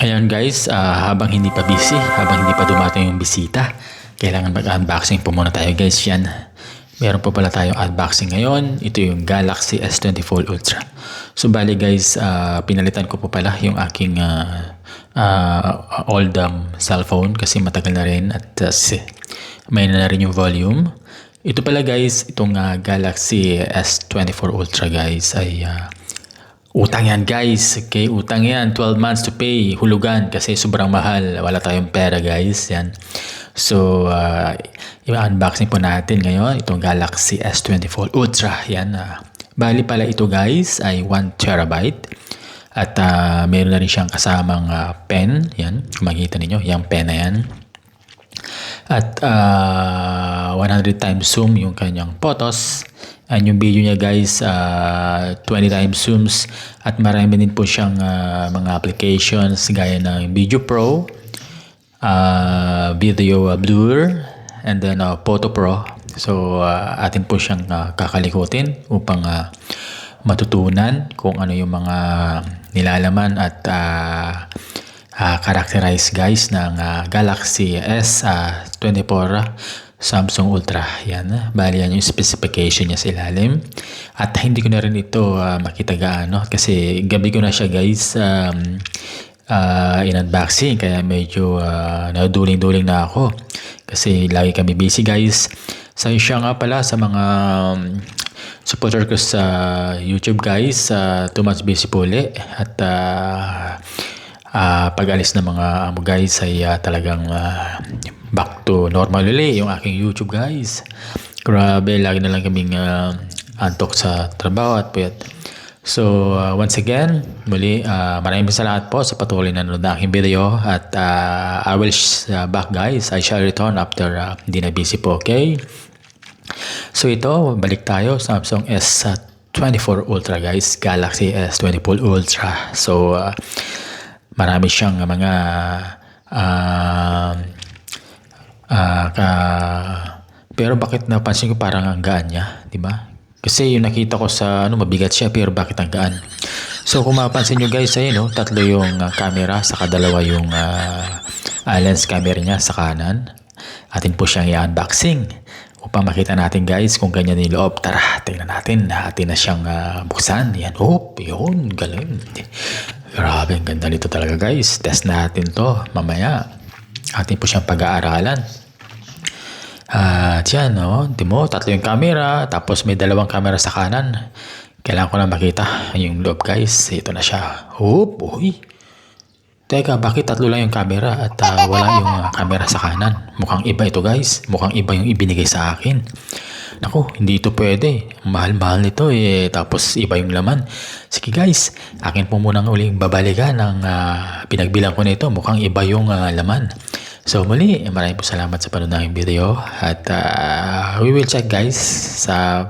Ayan guys, habang hindi pa busy, habang hindi pa dumating yung bisita, kailangan mag-unboxing po muna tayo guys. Yan, meron po pala tayong unboxing ngayon. Ito yung Galaxy S24 Ultra. So bali guys, pinalitan ko po pala yung aking old cellphone kasi matagal na rin at may na rin yung volume. Ito pala guys, itong Galaxy S24 Ultra guys ay utang yan guys. Okay, utang yan. 12 months to pay. Hulugan kasi sobrang mahal. Wala tayong pera guys. Yan. So, i-unboxing po natin ngayon itong Galaxy S24 Ultra. Yan. Bali pala ito guys ay 1 terabyte. At meron na rin siyang kasamang pen. Yan. Kung makikita ninyo, yung pen na yan. At 100 times zoom yung kanyang photos. And yung video niya guys, 20 times zooms. At marami din po siyang mga applications gaya ng Video Pro, Video Blur, and then Photo Pro. So atin po siyang kakalikutin upang matutunan kung ano yung mga nilalaman at characterize guys ng Galaxy S24 Samsung Ultra. Yan. Bali yan yung specification niya sa ilalim. At hindi ko na rin ito makita gaano kasi gabi ko na siya guys in-unboxing kaya medyo naduling-duling na ako kasi lagi kami busy guys. So siya nga pala sa mga supporter ko sa YouTube guys, too much busy po ulit at pag-alis ng mga amo guys ay talagang back to normal ulit yung aking YouTube guys. Grabe, lagi na lang kaming antok sa trabaho at puyat. So once again, muli maraming salamat po sa patuloy na nanonood ng aking video at I will back guys. I shall return after hindi na busy po, okay? So ito, balik tayo Samsung S24 Ultra guys, Galaxy S24 Ultra. So marami siyang mga pero bakit napansin ko parang ang gaan niya, di ba? Kasi yung nakita ko sa mabigat siya pero bakit ang gaan? So kung mapapansin nyo guys, ayun tatlo yung camera, saka dalawa yung lens camera niya sa kanan. Atin po siyang i-unboxing upang makita natin guys kung ganyan yung loob. Tara, tingnan natin. Atin na siyang buksan. Yan, yun, galing. Grabe, ang ganda nito talaga guys. Test natin to mamaya. Atin po siyang pag-aaralan. At yan, di mo, tatlo yung camera, tapos may dalawang camera sa kanan. Kailangan ko na makita yung loob guys. Ito na siya. Uy. Teka, bakit tatlo lang yung camera at wala yung camera sa kanan? Mukhang iba ito guys. Mukhang iba yung ibinigay sa akin. Naku, hindi ito pwede. Mahal-mahal nito tapos iba yung laman. Sige guys, akin po munang uling babalikan ng pinagbilang ko nito. Mukhang iba yung laman. So muli, maraming po salamat sa panonood ng video at we will check guys sa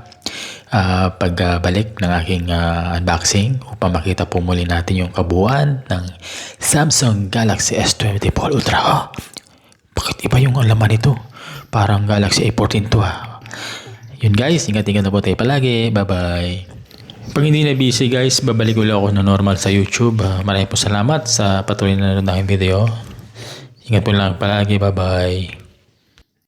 pagbalik ng aking unboxing upang makita po muli natin yung kabuuan ng Samsung Galaxy S24 Ultra. Bakit iba yung laman nito? Parang Galaxy A14 to Yun guys, ingat-ingat na po tayo palagi. Bye-bye. Pag hindi na busy guys, babalik ulit ako na normal sa YouTube. Maraming po salamat sa patuloy na nanonood ng video. Ingat po lang palagi. Bye-bye.